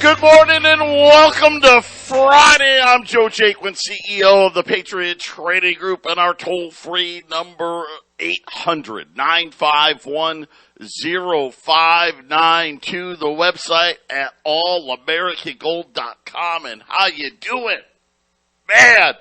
Good morning and welcome to Friday. I'm Joe Jaquint, CEO of the Patriot Radio Group, and our toll-free number 800-951-0592. The website at allamericangold.com. And how you doing? Man,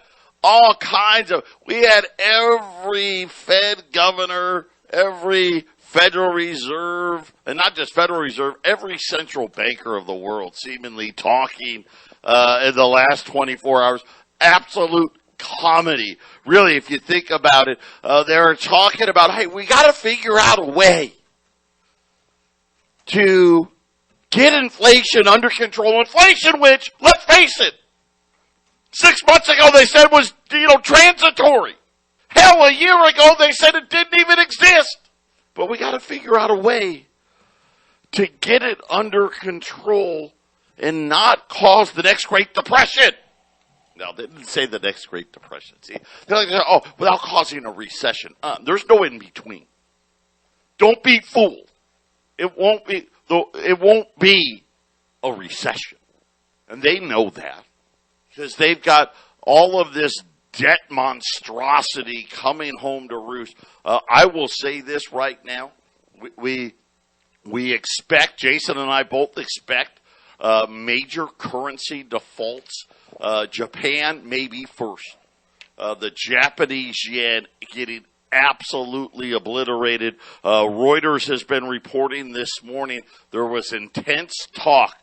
all kinds of, we had every Fed governor, every Federal Reserve, and not just Federal Reserve, every central banker of the world seemingly talking in the last 24 hours. Absolute comedy. Really, if you think about it, they're talking about, hey, we got to figure out a way to get inflation under control. Inflation, which, let's face it, 6 months ago they said was, transitory. Hell, a year ago they said it didn't even exist. But we got to figure out a way to get it under control and not cause the next Great Depression. No, they didn't say the next Great Depression. See, they're like, without causing a recession. There's no in between. Don't be fooled. It won't be a recession, and they know that because they've got all of this debt monstrosity coming home to roost. I will say this right now. We expect, Jason and I both expect, major currency defaults. Japan may be first. The Japanese yen getting absolutely obliterated. Reuters has been reporting this morning there was intense talk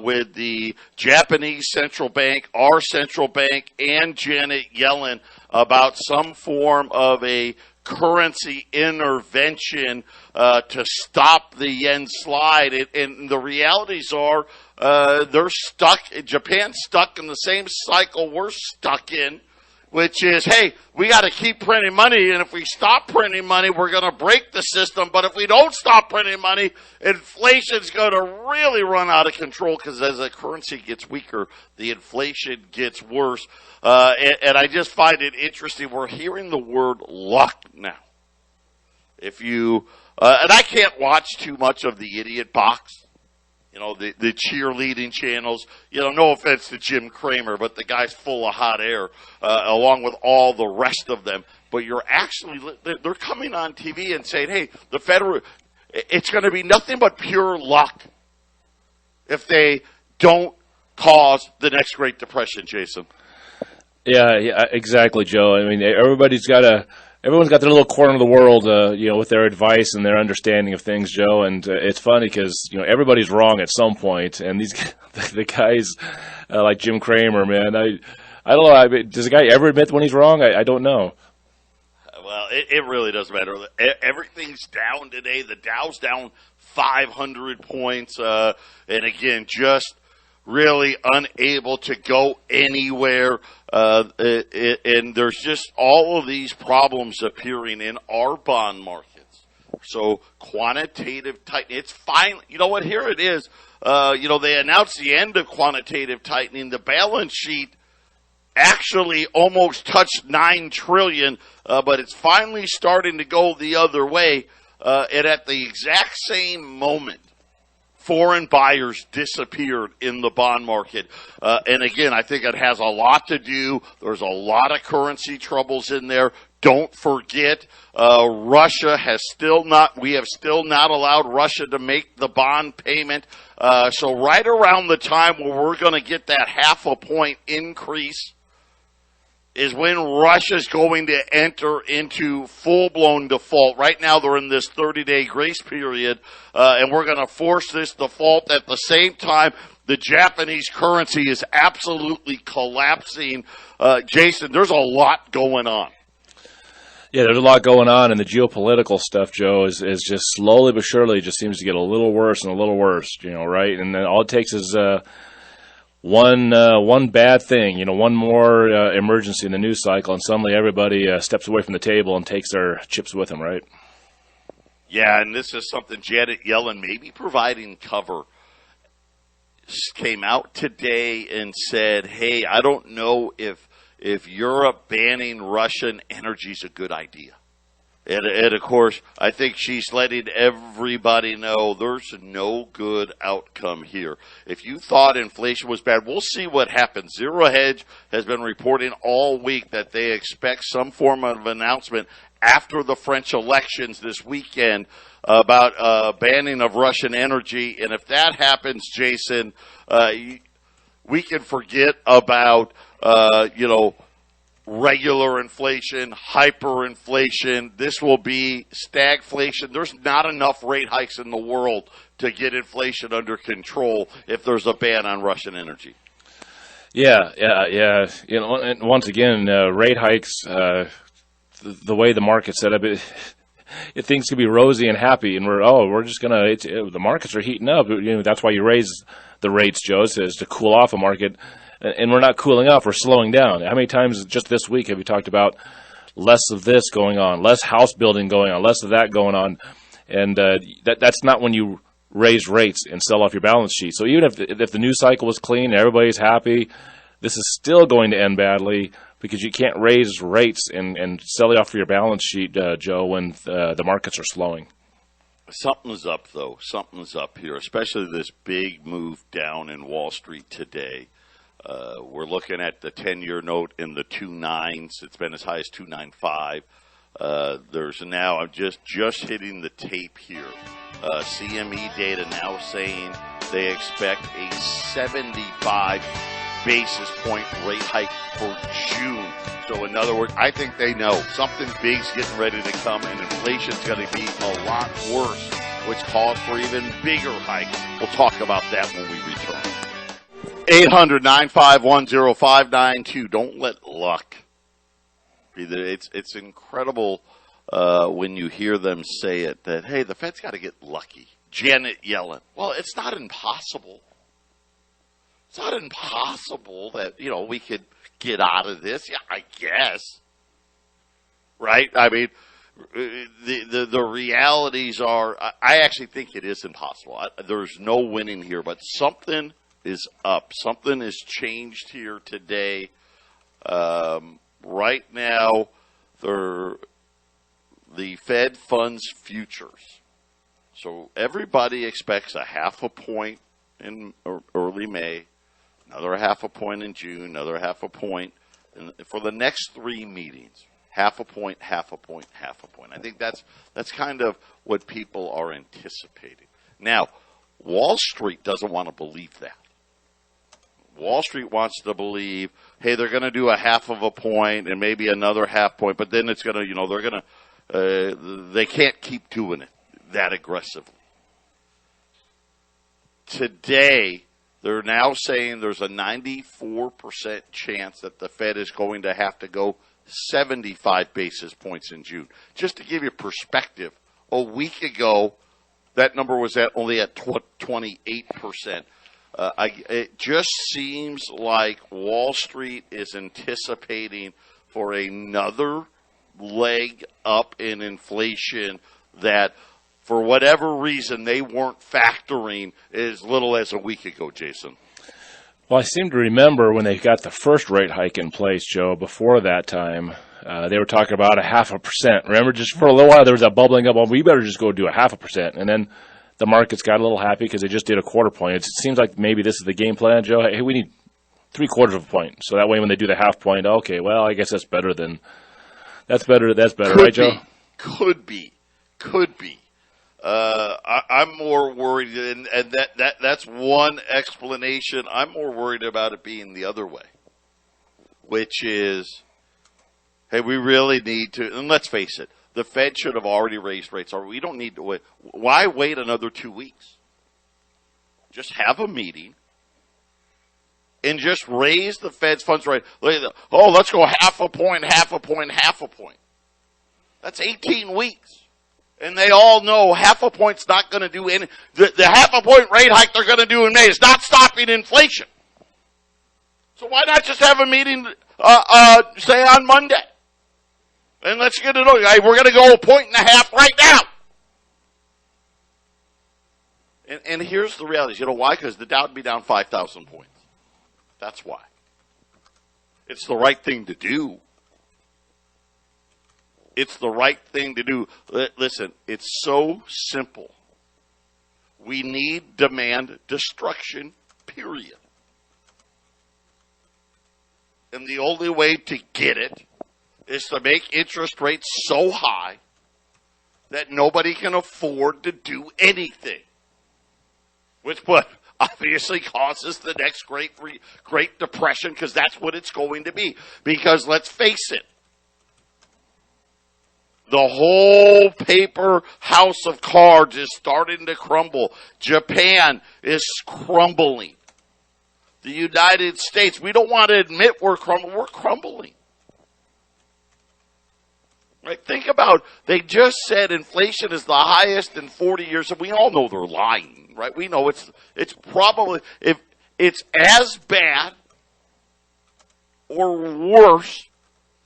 with the Japanese central bank, our central bank, and Janet Yellen about some form of a currency intervention to stop the yen slide. And the realities are they're stuck. Japan's stuck in the same cycle we're stuck in, which is, hey, we got to keep printing money, and if we stop printing money, we're going to break the system. But if we don't stop printing money, inflation's going to really run out of control because as the currency gets weaker, the inflation gets worse. And I just find it interesting. We're hearing the word luck now. If you, and I can't watch too much of the idiot box. The cheerleading channels, no offense to Jim Cramer, but the guy's full of hot air, along with all the rest of them. But they're coming on TV and saying, hey, it's going to be nothing but pure luck if they don't cause the next Great Depression, Jason. Yeah, exactly, Joe. I mean, everyone's got their little corner of the world, with their advice and their understanding of things, Joe. And it's funny because, everybody's wrong at some point. And the guys like Jim Cramer, man, I don't know. Does a guy ever admit when he's wrong? I don't know. Well, it really doesn't matter. Everything's down today. The Dow's down 500 points. And again, just really unable to go anywhere. And there's just all of these problems appearing in our bond markets. So quantitative tightening, it's finally, you know what, here it is. They announced the end of quantitative tightening. The balance sheet actually almost touched $9 trillion, but it's finally starting to go the other way. And at the exact same moment, foreign buyers disappeared in the bond market. And again, I think it has a lot to do. There's a lot of currency troubles in there. Don't forget, Russia we have still not allowed Russia to make the bond payment. So right around the time where we're going to get that 0.5 point increase is when Russia's going to enter into full-blown default. Right now they're in this 30-day grace period, and we're going to force this default. At the same time, the Japanese currency is absolutely collapsing. Jason, there's a lot going on. Yeah, there's a lot going on, and the geopolitical stuff, Joe, is just slowly but surely just seems to get a little worse and a little worse, right? And then all it takes is one bad thing, one more emergency in the news cycle, and suddenly everybody steps away from the table and takes their chips with them, right? Yeah, and this is something Janet Yellen may be providing cover. Came out today and said, hey, I don't know if Europe banning Russian energy is a good idea. And of course, I think she's letting everybody know there's no good outcome here. If you thought inflation was bad, we'll see what happens. Zero Hedge has been reporting all week that they expect some form of announcement after the French elections this weekend about banning of Russian energy. And if that happens, Jason, we can forget about, regular inflation, hyperinflation. This will be stagflation. There's not enough rate hikes in the world to get inflation under control if there's a ban on Russian energy. Yeah. And once again, rate hikes, the way the market's set up, things can be rosy and happy, and we're just gonna. The markets are heating up. That's why you raise the rates, Joe, is to cool off a market. And we're not cooling off, we're slowing down. How many times just this week have we talked about less of this going on, less house building going on, less of that going on? And that's not when you raise rates and sell off your balance sheet. So even if the news cycle was clean, everybody's happy, this is still going to end badly because you can't raise rates and sell it off your balance sheet, Joe, when the markets are slowing. Something's up, though. Something's up here, especially this big move down in Wall Street today. We're looking at the 10-year note in the 2.9s. It's been as high as 2.95. There's now, I'm just hitting the tape here. CME data now saying they expect a 75 basis point rate hike for June. So in other words, I think they know something big's getting ready to come, and inflation's going to be a lot worse, which calls for even bigger hikes. We'll talk about that when we return. 800-951-0592. Don't let luck be there. It's incredible when you hear them say it, that, hey, the Fed's got to get lucky. Janet Yellen. Well, it's not impossible. It's not impossible that, we could get out of this. Yeah, I guess. Right? I mean, the realities are, I actually think it is impossible. There's no winning here, but something is up. Something has changed here today. Right now, the Fed funds futures. So everybody expects a half a point in early May, another half a point in June, another half a point for the next three meetings. Half a point, half a point, half a point. I think that's kind of what people are anticipating. Now, Wall Street doesn't want to believe that. Wall Street wants to believe, hey, they're going to do a half of a point and maybe another half point, but then it's going to, they can't keep doing it that aggressively. Today, they're now saying there's a 94% chance that the Fed is going to have to go 75 basis points in June. Just to give you perspective, a week ago, that number was only at 28%. It just seems like Wall Street is anticipating for another leg up in inflation that, for whatever reason, they weren't factoring as little as a week ago, Jason. Well, I seem to remember when they got the first rate hike in place, Joe, before that time, they were talking about 0.5%. Remember, just for a little while, there was that bubbling up, well, we better just go do 0.5%. And then the markets got a little happy because they just did a quarter point. It seems like maybe this is the game plan, Joe. Hey, we need 0.75 of a point. So that way when they do the half point, okay, well, I guess that's better, right, Joe? Could be. I'm more worried, and that's one explanation. I'm more worried about it being the other way, which is, hey, we really need to, and let's face it, the Fed should have already raised rates. Or we don't need to wait. Why wait another 2 weeks? Just have a meeting and just raise the Fed's funds rate. Oh, let's go half a point. That's 18 weeks. And they all know half a point's not going to do any. The half a point rate hike they're going to do in May is not stopping inflation. So why not just have a meeting, say on Monday? And let's get it over. We're going to go 1.5 points right now. And here's the reality. You know why? Because the Dow would be down 5,000 points. That's why. It's the right thing to do. It's the right thing to do. Listen, it's so simple. We need demand destruction, period. And the only way to get it is to make interest rates so high that nobody can afford to do anything. Which what obviously causes the next Great Depression, because that's what it's going to be. Because let's face it, the whole paper house of cards is starting to crumble. Japan is crumbling. The United States, we don't want to admit we're crumbling. We're crumbling. Right? Think about, they just said inflation is the highest in 40 years, and we all know they're lying, right? We know it's probably, if it's as bad or worse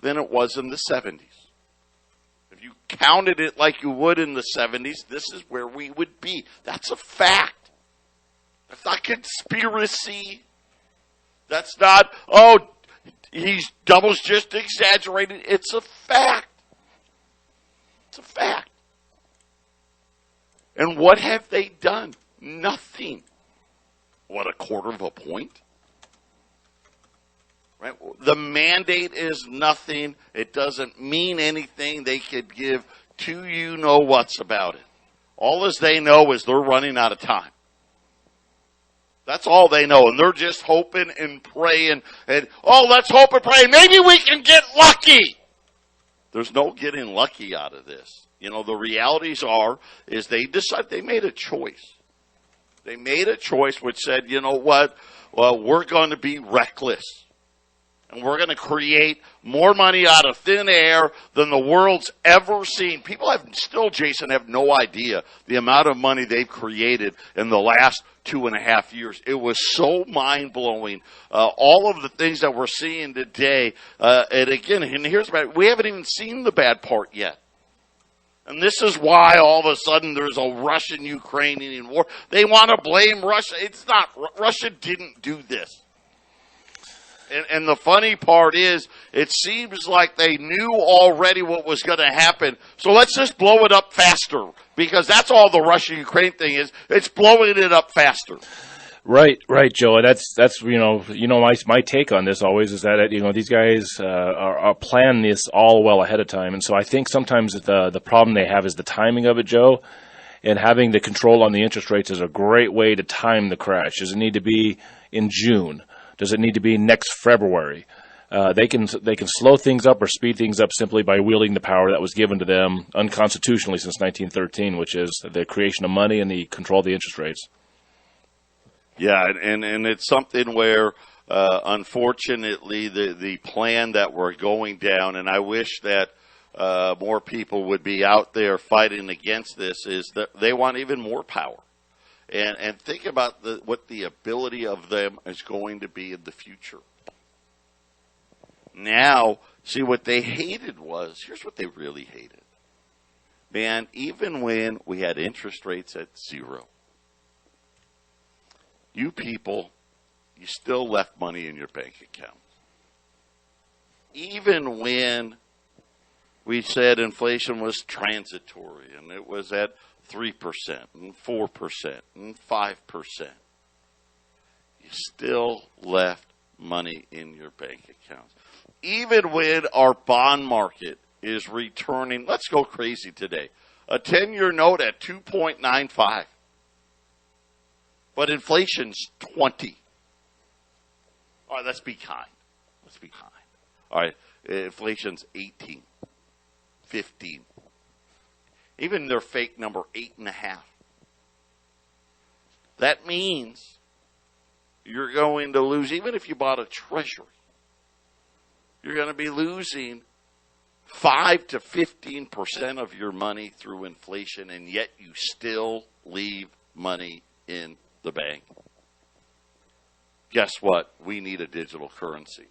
than it was in the 70s. If you counted it like you would in the 70s, this is where we would be. That's a fact. That's not conspiracy. That's not, Double's just exaggerated. It's a fact. It's a fact. And what have they done? Nothing. What, a quarter of a point? Right? The mandate is nothing. It doesn't mean anything. They could give two you-know-whats about it. All as they know is they're running out of time. That's all they know. And they're just hoping and praying. And, let's hope and pray. Maybe we can get lucky. There's no getting lucky out of this. You know, the realities is they made a choice. They made a choice which said, you know what? Well, we're going to be reckless. And we're going to create more money out of thin air than the world's ever seen. People Jason, have no idea the amount of money they've created in the last 2.5 years. It was so mind-blowing. All of the things that we're seeing today. And again, we haven't even seen the bad part yet. And this is why all of a sudden there's a Russian-Ukrainian war. They want to blame Russia. It's not. Russia didn't do this. And the funny part is, it seems like they knew already what was going to happen. So let's just blow it up faster, because that's all the Russia-Ukraine thing is. It's blowing it up faster. Right, Joe. That's my take on this always is that these guys are planning this all well ahead of time, and so I think sometimes the problem they have is the timing of it, Joe. And having the control on the interest rates is a great way to time the crash. Does it need to be in June? Does it need to be next February? They can slow things up or speed things up simply by wielding the power that was given to them unconstitutionally since 1913, which is the creation of money and the control of the interest rates. Yeah, and it's something where, unfortunately, the plan that we're going down, and I wish that more people would be out there fighting against this, is that they want even more power. And think about what the ability of them is going to be in the future. Now, see, what they hated here's what they really hated. Man, even when we had interest rates at 0, you people, you still left money in your bank accounts. Even when we said inflation was transitory and it was at 3% and 4% and 5%. You still left money in your bank accounts. Even when our bond market is returning, let's go crazy today, a 10-year note at 2.95. But inflation's 20. All right, let's be kind. All right, inflation's 18, 15. Even their fake number, 8.5. That means you're going to lose, even if you bought a treasury, you're going to be losing 5 to 15% of your money through inflation, and yet you still leave money in the bank. Guess what? We need a digital currency.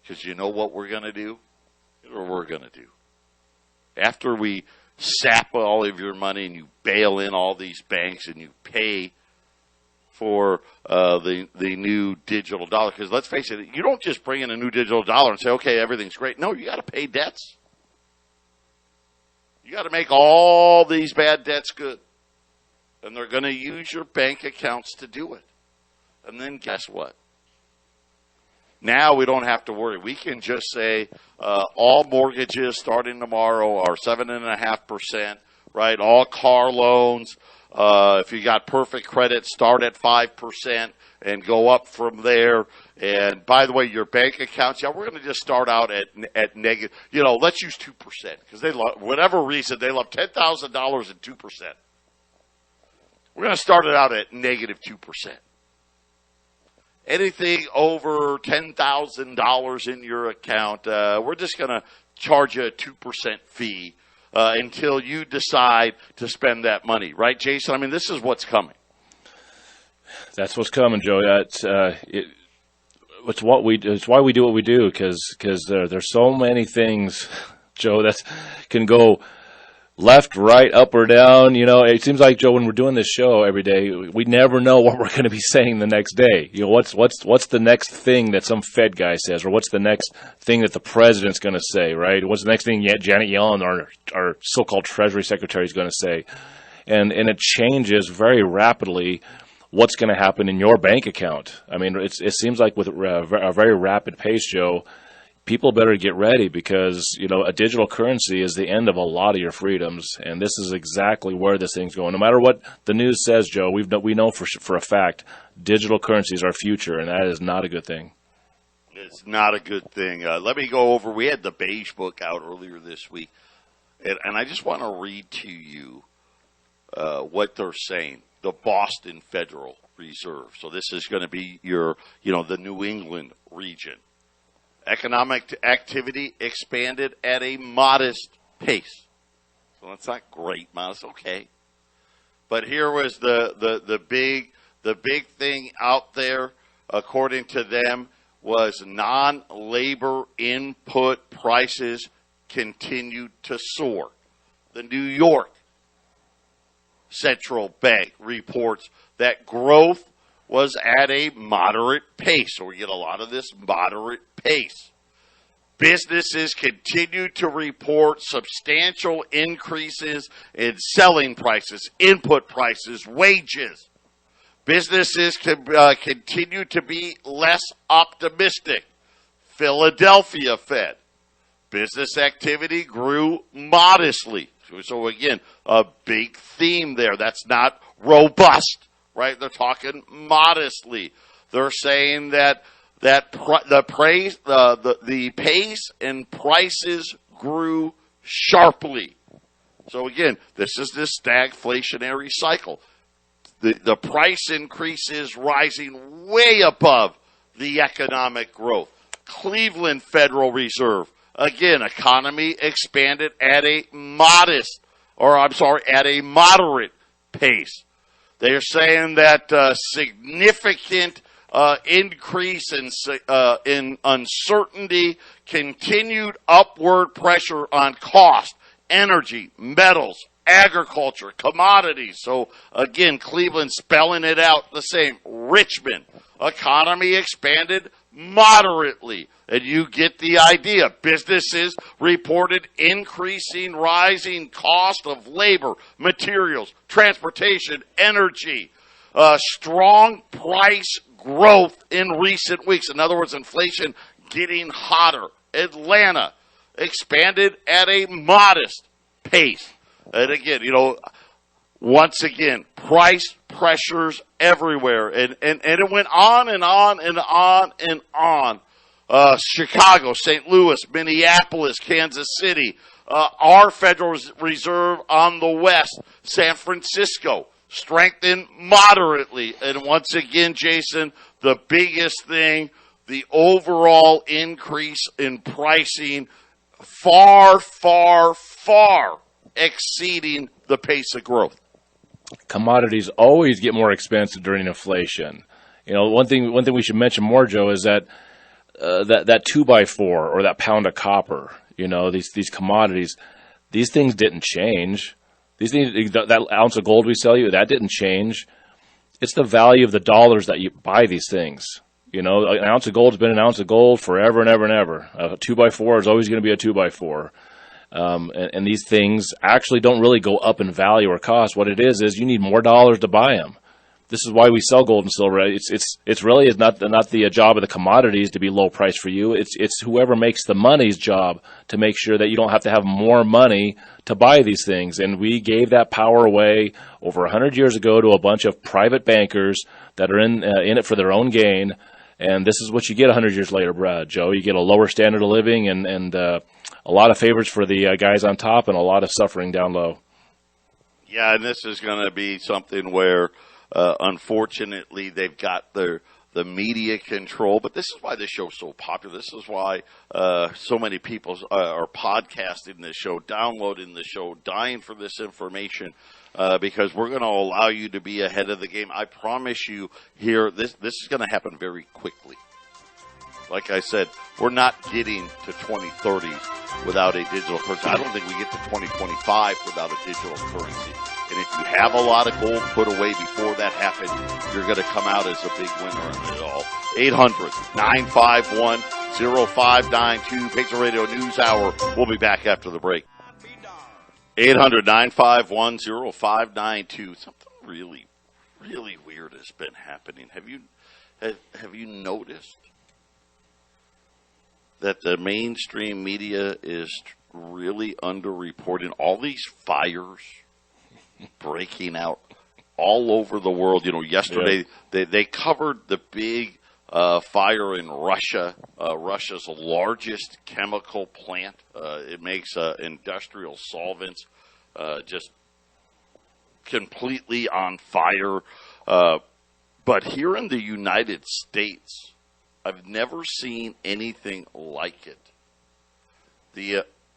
Because you know what we're going to do? Or we're going to do. After we sap all of your money and you bail in all these banks and you pay for the new digital dollar. Because let's face it, you don't just bring in a new digital dollar and say, okay, everything's great. No, you got to pay debts. got to make all these bad debts good. And they're going to use your bank accounts to do it. And then guess what? Now we don't have to worry. We can just say all mortgages starting tomorrow are 7.5%, right? All car loans, if you got perfect credit, start at 5% and go up from there. And by the way, your bank accounts, we're going to just start out at negative. Let's use 2% because they love, whatever reason, they love $10,000 and 2%. We're going to start it out at negative 2%. Anything over $10,000 in your account, we're just going to charge you a 2% fee until you decide to spend that money. Right, Jason? I mean, this is what's coming. That's what's coming, Joe. It's what we do. It's why we do what we do, because there's so many things, Joe, that can go left, right, up, or down. It seems like, Joe, when we're doing this show every day, we never know what we're going to be saying the next day. What's the next thing that some Fed guy says, or what's the next thing that the president's going to say, right? What's the next thing Janet Yellen, our so-called Treasury Secretary, is going to say? And it changes very rapidly what's going to happen in your bank account. I mean, it seems like with a very rapid pace, Joe, people better get ready because, a digital currency is the end of a lot of your freedoms, and this is exactly where this thing's going. No matter what the news says, Joe, we know for a fact digital currency is our future, and that is not a good thing. It's not a good thing. Let me go over. We had the Beige Book out earlier this week, and I just want to read to you what they're saying. The Boston Federal Reserve. So this is going to be your, the New England region. Economic activity expanded at a modest pace. So that's not great, modest, okay. But here was the big thing out there, according to them, was non-labor input prices continued to soar. The New York Central Bank reports that growth was at a moderate pace. So we get a lot of this moderate pace. Businesses continue to report substantial increases in selling prices, input prices, wages. Businesses continue to be less optimistic. Philadelphia Fed. Business activity grew modestly. So again, a big theme there. That's not robust, right? They're talking modestly. They're saying that the pace and prices grew sharply. So again, this is this stagflationary cycle. The price increases rising way above the economic growth. Cleveland Federal Reserve. Again, economy expanded at a moderate pace. They are saying that significant increase in uncertainty, continued upward pressure on cost, energy, metals, agriculture, commodities. So again, Cleveland spelling it out the same. Richmond, economy expanded moderately. And you get the idea. Businesses reported rising cost of labor, materials, transportation, energy, strong price growth in recent weeks. In other words, inflation getting hotter. Atlanta expanded at a modest pace. And again, once again, price pressures everywhere. And it went on and on and on and on. Chicago, St. Louis, Minneapolis, Kansas City, our Federal Reserve on the west, San Francisco, strengthened moderately. And once again, Jason, the biggest thing, the overall increase in pricing far, far, far exceeding the pace of growth. Commodities always get more expensive during inflation. One thing we should mention more, Joe, is that that 2x4 or that pound of copper, these commodities, these things didn't change. These things, that ounce of gold we sell you, that didn't change. It's the value of the dollars that you buy these things. An ounce of gold has been an ounce of gold forever and ever and ever. A 2x4 is always going to be a 2x4. And these things actually don't really go up in value or cost. What it is you need more dollars to buy them. This is why we sell gold and silver. It's really not the job of the commodities to be low price for you. It's whoever makes the money's job to make sure that you don't have to have more money to buy these things. And we gave that power away over 100 years ago to a bunch of private bankers that are in it for their own gain. And this is what you get 100 years later, Joe. You get a lower standard of living and a lot of favors for the guys on top and a lot of suffering down low. Yeah, and this is going to be something where unfortunately, they've got the media control, but this is why this show's so popular. This is why so many people are podcasting this show, downloading the show, dying for this information, because we're going to allow you to be ahead of the game. I promise you here, this is going to happen very quickly. Like I said, we're not getting to 2030 without a digital currency. I don't think we get to 2025 without a digital currency. And if you have a lot of gold put away before that happens, you're going to come out as a big winner in it all. 800-951-0592, Patriot Radio News Hour. We'll be back after the break. 800-951-0592. Something really, really weird has been happening. Have you noticed that the mainstream media is really underreporting all these fires breaking out all over the world? You know, yesterday they covered the big fire in Russia, Russia's largest chemical plant. It makes industrial solvents, just completely on fire. But here in the United States, I've never seen anything like it.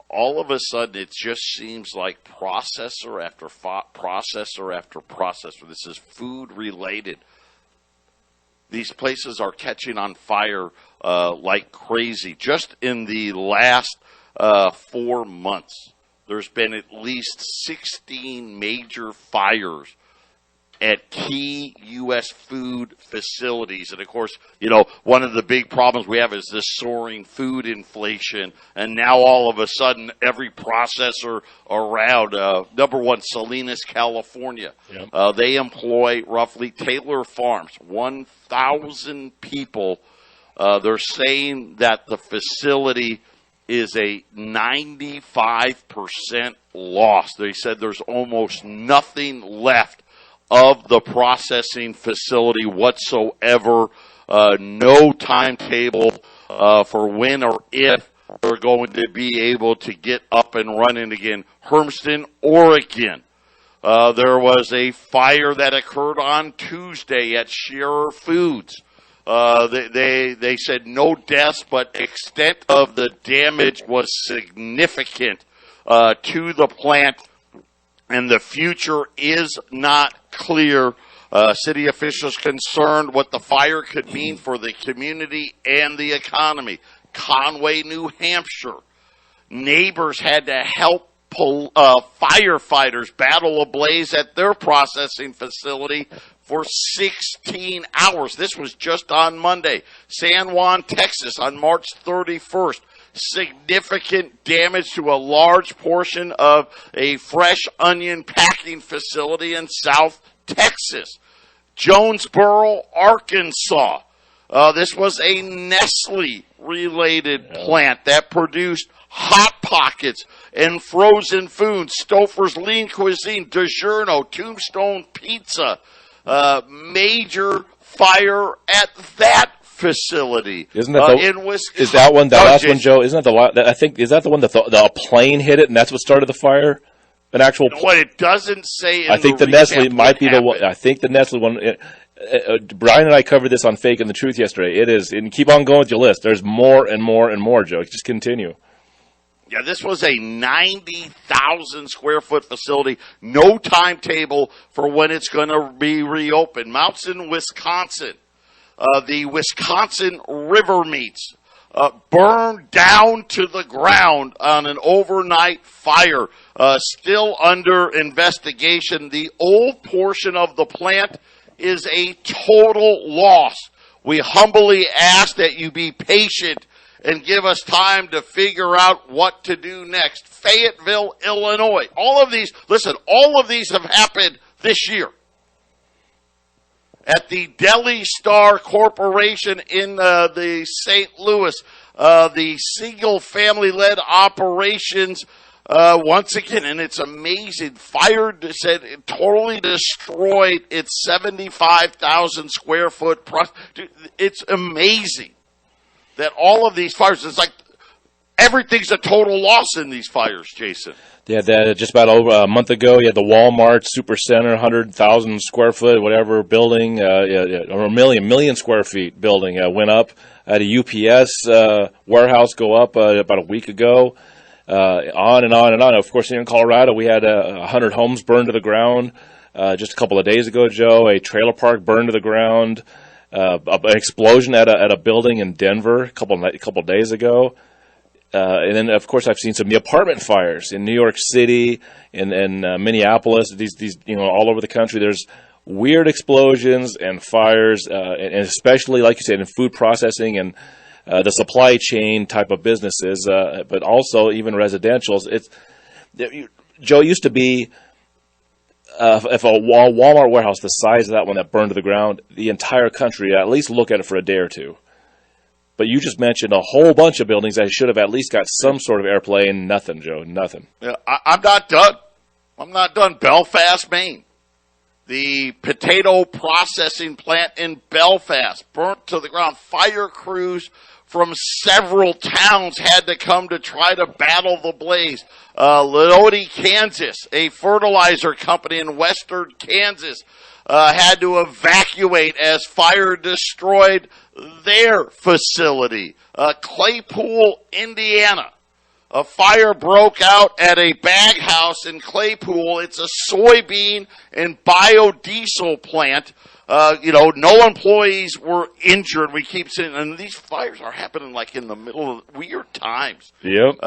All of a sudden, it just seems like processor after processor after processor. This is food related. These places are catching on fire like crazy. Just in the last 4 months, there's been at least 16 major fires at key U.S. food facilities. And, of course, you know, one of the big problems we have is this soaring food inflation. And now all of a sudden, every processor around, number one, Salinas, California, they employ roughly Taylor Farms, 1,000 people. They're saying that the facility is a 95% loss. They said there's almost nothing left of the processing facility whatsoever. No timetable for when or if they're going to be able to get up and running again. Hermiston, Oregon. There was a fire that occurred on Tuesday at Scherer Foods. They said no deaths, but extent of the damage was significant to the plant, and the future is not clear. City officials concerned what the fire could mean for the community and the economy. Conway, New Hampshire. Neighbors had to help firefighters battle a blaze at their processing facility for 16 hours. This was just on Monday. San Juan, Texas, on March 31st. Significant damage to a large portion of a fresh onion packing facility in South Texas. Jonesboro, Arkansas. This was a Nestle-related plant that produced Hot Pockets and frozen foods. Stouffer's Lean Cuisine, DiGiorno, Tombstone Pizza. Major fire at that facility. Isn't that in Wisconsin? Is that one, the last one, Joe? Isn't that the one? I think, is that the one that the plane hit it and that's what started the fire? An actual. What it doesn't say. I think the Nestle might be the one. I think the Nestle one. Brian and I covered this on Fake and the Truth yesterday. It is, and keep on going with your list. There's more and more and more, Joe. Just continue. Yeah, this was a 90,000 square foot facility. No timetable for when it's going to be reopened. Mountain, Wisconsin. The Wisconsin River meats burned down to the ground on an overnight fire. Still under investigation. The old portion of the plant is a total loss. We humbly ask that you be patient and give us time to figure out what to do next. Fayetteville, Illinois. All of these have happened this year. At the Deli Star Corporation in the St. Louis, the Siegel family-led operations, once again, and it's amazing, said it totally destroyed its 75,000 square foot. It's amazing that all of these fires, it's like everything's a total loss in these fires, Jason. Yeah, just about over a month ago, you had the Walmart Supercenter, 100,000 square foot, whatever, building, or a million square feet building went up. Had a UPS warehouse go up about a week ago. On and on and on. Of course, here in Colorado, we had 100 homes burned to the ground just a couple of days ago, Joe. A trailer park burned to the ground. An explosion at a building in Denver a couple of days ago. And then, of course, I've seen some of the apartment fires in New York City and Minneapolis. These all over the country. There's weird explosions and fires, and especially, like you said, in food processing and the supply chain type of businesses, but also even residentials. Joe, it used to be if a Walmart warehouse the size of that one that burned to the ground, the entire country at least look at it for a day or two. But you just mentioned a whole bunch of buildings that should have at least got some sort of airplay, and nothing, Joe, nothing. Yeah, I'm not done. I'm not done. Belfast, Maine. The potato processing plant in Belfast burnt to the ground. Fire crews from several towns had to come to try to battle the blaze. Lodi, Kansas, a fertilizer company in western Kansas, had to evacuate as fire destroyed their facility. Claypool, Indiana. A fire broke out at a bag house in Claypool. It's a soybean and biodiesel plant. No employees were injured. We keep saying, and these fires are happening like in the middle of weird times. Yep.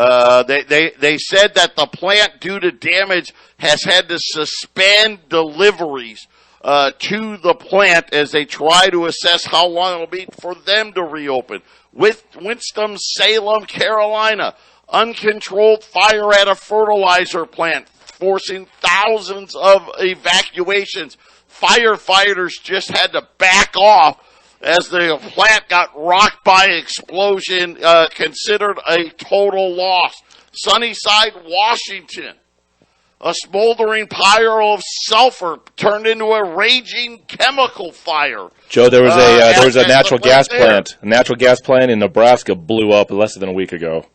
They said that the plant, due to damage, has had to suspend deliveries to the plant as they try to assess how long it will be for them to reopen. With Winston-Salem, Carolina, uncontrolled fire at a fertilizer plant, forcing thousands of evacuations. Firefighters just had to back off as the plant got rocked by explosion, considered a total loss. Sunnyside, Washington. A smoldering pile of sulfur turned into a raging chemical fire. Joe, there was a natural gas plant. A natural gas plant in Nebraska blew up less than a week ago.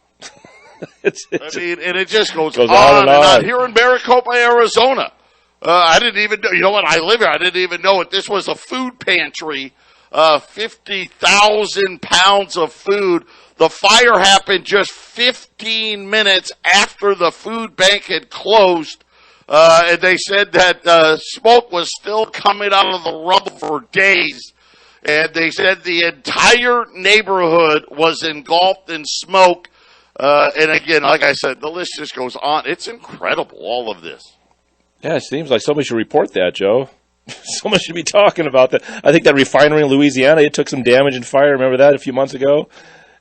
And it just goes on and on. Here in Maricopa, Arizona, I didn't even know. You know what? I live here. I didn't even know it. This was a food pantry. 50,000 pounds of food. The fire happened just 15 minutes after the food bank had closed. And they said that smoke was still coming out of the rubble for days. And they said the entire neighborhood was engulfed in smoke. And again, like I said, the list just goes on. It's incredible, all of this. Yeah, it seems like somebody should report that, Joe. Someone should be talking about that. I think that refinery in Louisiana, it took some damage and fire. Remember that a few months ago?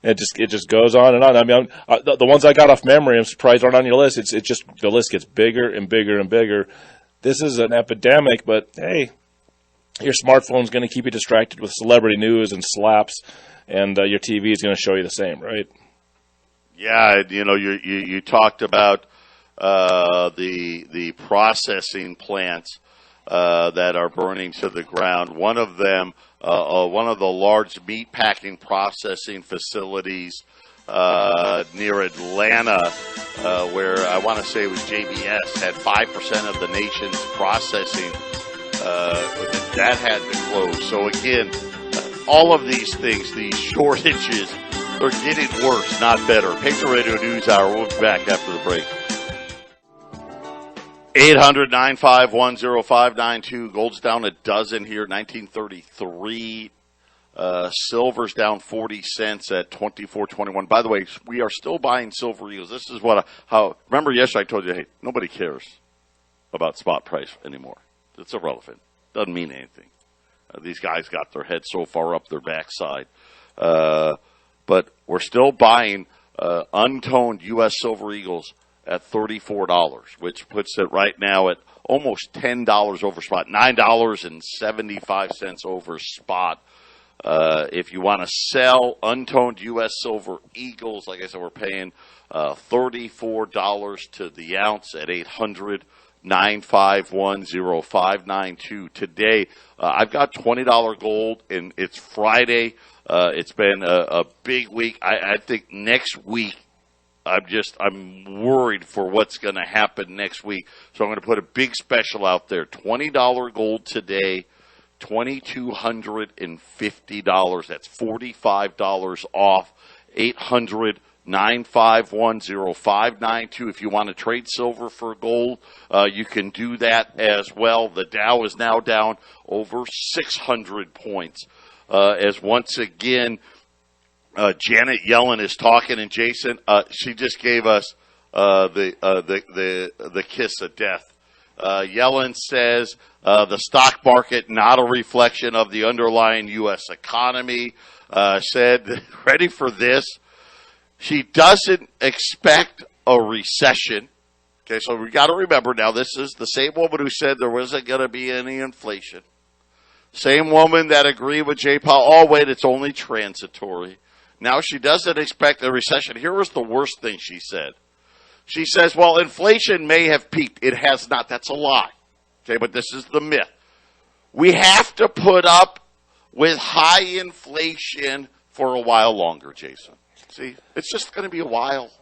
It just goes on and on. I mean, the ones I got off memory, I'm surprised aren't on your list. It's just the list gets bigger and bigger and bigger. This is an epidemic, but hey, your smartphone's going to keep you distracted with celebrity news and slaps, and your TV is going to show you the same, right? Yeah, you talked about the processing plants that are burning to the ground. One of them, one of the large meat packing processing facilities near Atlanta, where I want to say it was JBS, had 5% of the nation's processing. That had to close. So again, all of these things, these shortages, are getting worse, not better. Patriot Radio News Hour. We'll be back after the break. 800-951-0592. Gold's down a dozen here, 1933. Silver's down 40 cents at 24.21. By the way, we are still buying silver eagles. This is remember yesterday I told you, hey, nobody cares about spot price anymore. It's irrelevant. Doesn't mean anything. These guys got their heads so far up their backside. but we're still buying untoned U.S. Silver Eagles at $34, which puts it right now at almost $10 over spot, $9.75 over spot. If you want to sell untoned U.S. Silver Eagles, like I said, we're paying $34 to the ounce at 800-951-0592 today. I've got $20 gold, and it's Friday. It's been a big week. I think next week, I'm worried for what's going to happen next week. So I'm going to put a big special out there. $20 gold today, $2,250. That's $45 off. 800-951-0592. If you want to trade silver for gold, you can do that as well. The Dow is now down over 600 points. As once again, Janet Yellen is talking, and Jason, she just gave us the kiss of death. Yellen says the stock market not a reflection of the underlying U.S. economy. Said, ready for this? She doesn't expect a recession. Okay, so we got to remember now, this is the same woman who said there wasn't going to be any inflation. Same woman that agreed with Jay Powell. Oh, wait, it's only transitory. Now she doesn't expect a recession. Here was the worst thing she said. She says, well, inflation may have peaked. It has not. That's a lie. Okay, but this is the myth. We have to put up with high inflation for a while longer, Jason. See, it's just going to be a while.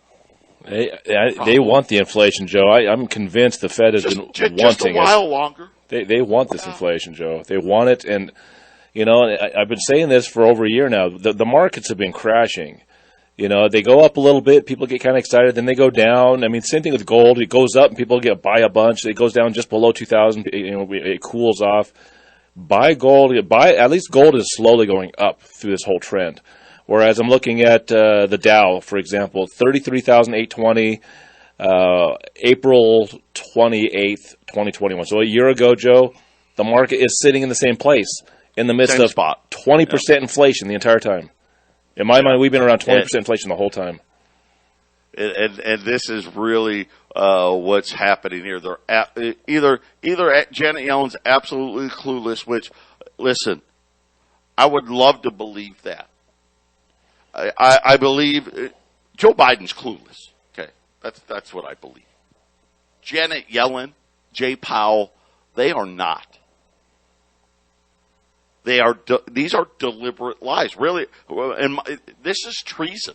They want the inflation, Joe. I'm convinced the Fed has been wanting it. Just a while longer. They want this inflation, Joe. They want it, and I've been saying this for over a year now. The markets have been crashing. They go up a little bit, people get kind of excited, then they go down. I mean, same thing with gold. It goes up, and people buy a bunch. It goes down just below 2,000. It cools off. Buy gold. At least gold is slowly going up through this whole trend. Whereas I'm looking at the Dow, for example, 33,820, April 28th, 2021. So a year ago, Joe, the market is sitting in the same place in the midst of 20% inflation the entire time. In my mind, we've been around 20% inflation the whole time. And this is really what's happening here. They're either Janet Yellen's absolutely clueless, which, listen, I would love to believe that. I believe Joe Biden's clueless. Okay, that's what I believe. Janet Yellen, Jay Powell, they are not. These are deliberate lies, really. And this is treason.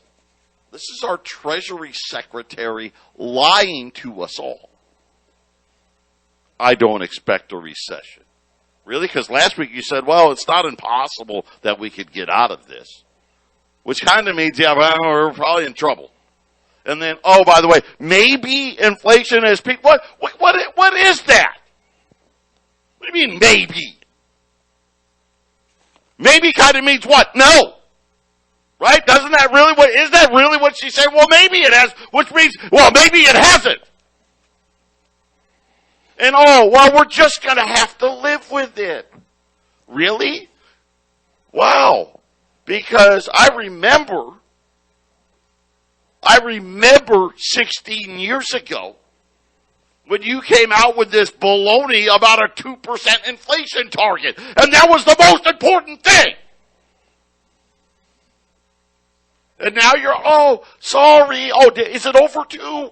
This is our Treasury Secretary lying to us all. I don't expect a recession. Really? Because last week you said, well, it's not impossible that we could get out of this. Which kind of means, yeah, well, we're probably in trouble. And then, oh, by the way, maybe inflation has peaked. What is that? What do you mean, maybe? Maybe kind of means what? No. Right? Isn't that really what she said? Well, maybe it has, which means, well, maybe it hasn't. And we're just going to have to live with it. Really? Wow. Because I remember 16 years ago when you came out with this baloney about a 2% inflation target. And that was the most important thing. And now you're, sorry. Is it over 2?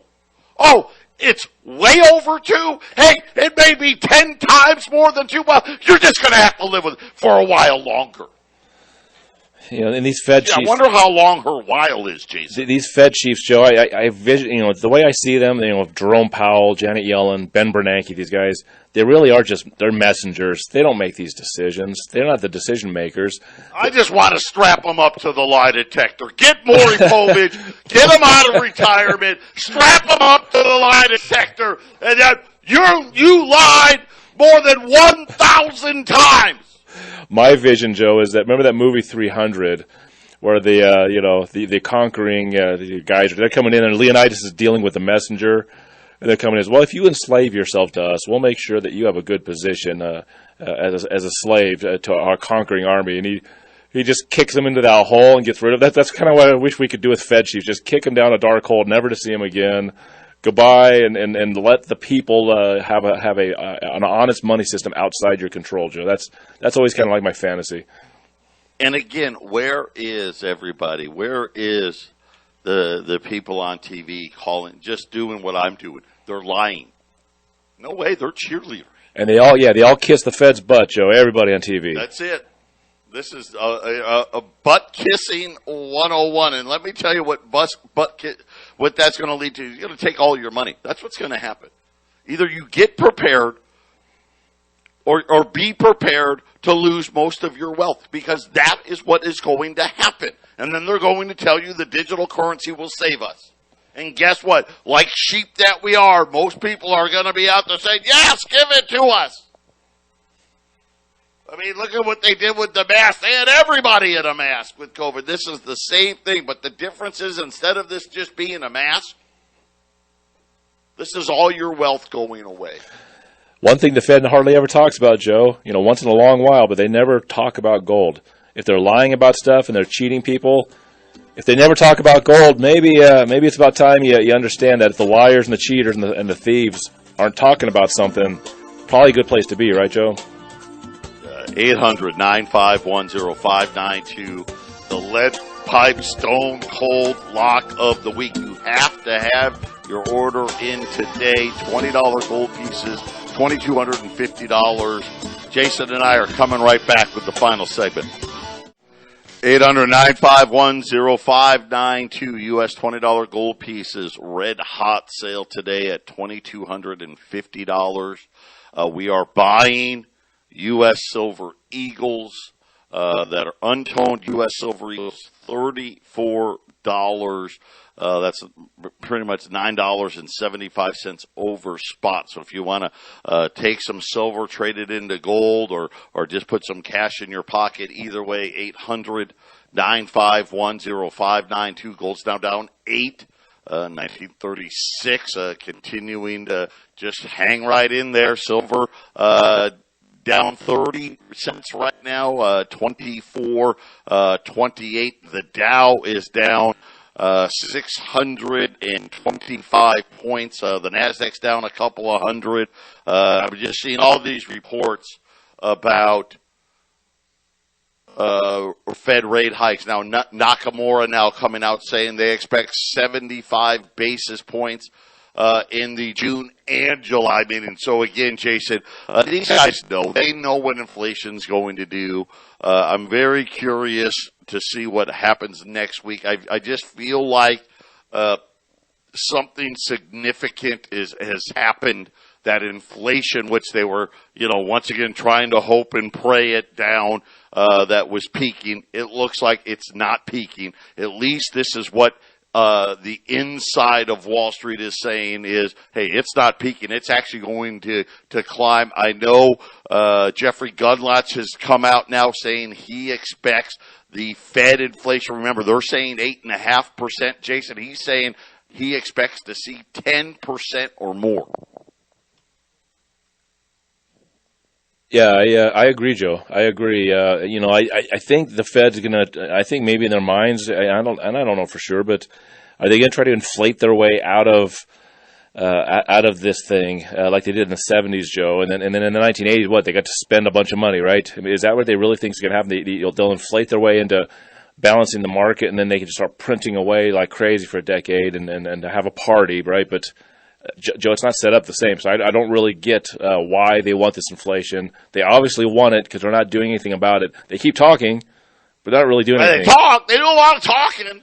It's way over 2? Hey, it may be 10 times more than 2. Well, you're just going to have to live with it for a while longer. And these Fed chiefs. I wonder how long her while is, Jason. These Fed chiefs, Joe, I vision, the way I see them, Jerome Powell, Janet Yellen, Ben Bernanke, these guys, they really are they're messengers. They don't make these decisions. They're not the decision makers. I just want to strap them up to the lie detector. Get Maury Povich, get them out of retirement, strap them up to the lie detector, and then you lied more than 1,000 times. My vision, Joe, is that, remember that movie 300, where the conquering the guys, they're coming in and Leonidas is dealing with the messenger, and they're coming in as, well, if you enslave yourself to us, we'll make sure that you have a good position as a slave to our conquering army. And He just kicks them into that hole and gets rid of that. That's kind of what I wish we could do with Fed chiefs. Just kick them down a dark hole, never to see them again. Goodbye, and let the people have an honest money system outside your control, Joe. That's always kind of like my fantasy. And again, where is everybody? Where is the people on TV calling, just doing what I'm doing? They're lying. No way, they're cheerleaders. And they all kiss the Fed's butt, Joe. Everybody on TV. That's it. This is a butt kissing 101, and let me tell you what what that's going to lead to. You're going to take all your money. That's what's going to happen. Either you get prepared, or be prepared to lose most of your wealth, because that is what is going to happen. And then they're going to tell you the digital currency will save us. And guess what? Like sheep that we are, most people are going to be out there saying, "Yes, give it to us." I mean, look at what they did with the mask. They had everybody in a mask with COVID. This is the same thing, but the difference is instead of this just being a mask, this is all your wealth going away. One thing the Fed hardly ever talks about, Joe, once in a long while, but they never talk about gold. If they're lying about stuff and they're cheating people, if they never talk about gold, maybe it's about time you understand that if the liars and the cheaters and the thieves aren't talking about something, probably a good place to be, right, Joe? 800-951-0592, the lead pipe stone cold lock of the week. You have to have your order in today. $20 gold pieces, $2,250. Jason and I are coming right back with the final segment. 800-951-0592, U.S. $20 gold pieces, red hot sale today at $2,250. We are buying U.S. Silver Eagles that are untoned U.S. Silver Eagles, $34. That's pretty much $9.75 over spot. So if you want to take some silver, trade it into gold, or just put some cash in your pocket, either way, 800-951-0592. Gold's now down 8. 1936, continuing to just hang right in there. Silver down 30 cents right now, 24.28. The Dow is down 625 points. The Nasdaq's down a couple of hundred. I've just seen all these reports about Fed rate hikes. Now, Nakamura now coming out saying they expect 75 basis points in the June and July meeting. So again, Jason, these guys know. They know what inflation's going to do. I'm very curious to see what happens next week. I just feel like something significant has happened. That inflation, which they were, once again trying to hope and pray it down, that was peaking. It looks like it's not peaking. At least this is what the inside of Wall Street is saying is, hey, it's not peaking. It's actually going to climb. I know Jeffrey Gundlach has come out now saying he expects the Fed inflation. Remember, they're saying 8.5%. Jason, he's saying he expects to see 10% or more. Yeah, I agree, Joe. I agree. I think the Fed's gonna. I think maybe in their minds, I don't know for sure, but are they gonna try to inflate their way out of this thing like they did in the '70s, Joe? And then in the 1980s, what they got to spend a bunch of money, right? I mean, is that what they really think is gonna happen? They'll inflate their way into balancing the market, and then they can just start printing away like crazy for a decade and have a party, right? But Joe, it's not set up the same, so I don't really get why they want this inflation. They obviously want it because they're not doing anything about it. They keep talking, but not really doing anything. They talk. They do a lot of talking.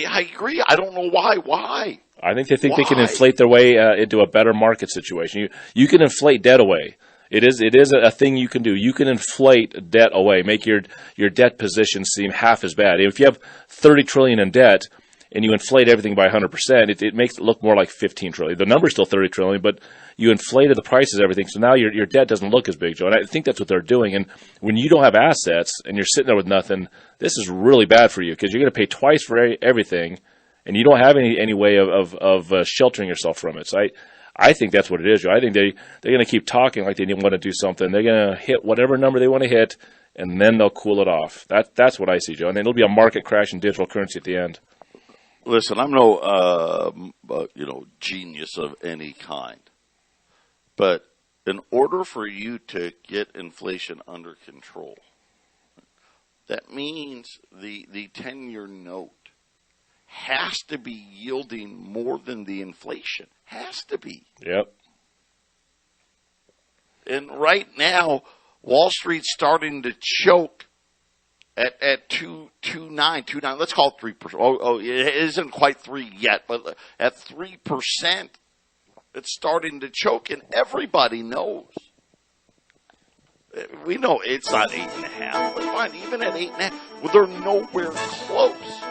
I agree. I don't know why. Why? I think they can inflate their way into a better market situation. You can inflate debt away. It is a thing you can do. You can inflate debt away, make your debt position seem half as bad. If you have $30 trillion in debt, and you inflate everything by 100%, it makes it look more like $15 trillion. The number's still $30 trillion, but you inflated the prices of everything, so now your debt doesn't look as big, Joe. And I think that's what they're doing. And when you don't have assets and you're sitting there with nothing, this is really bad for you because you're going to pay twice for everything, and you don't have any way of sheltering yourself from it. So I think that's what it is, Joe. I think they're going to keep talking like they want to do something. They're going to hit whatever number they want to hit, and then they'll cool it off. That's what I see, Joe. And it'll be a market crash in digital currency at the end. Listen, I'm no genius of any kind, but in order for you to get inflation under control, that means the 10-year note has to be yielding more than the inflation. Has to be. Yep. And right now, Wall Street's starting to choke at 2.9. Let's call it 3%. Oh, it isn't quite 3 yet, but at 3%, it's starting to choke, and everybody knows. We know it's not 8.5, but fine, even at 8.5, well, they're nowhere close.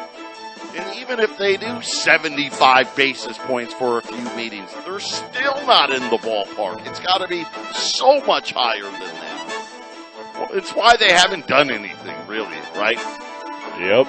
And even if they do 75 basis points for a few meetings, they're still not in the ballpark. It's got to be so much higher than that. Well, it's why they haven't done anything, really, right? Yep.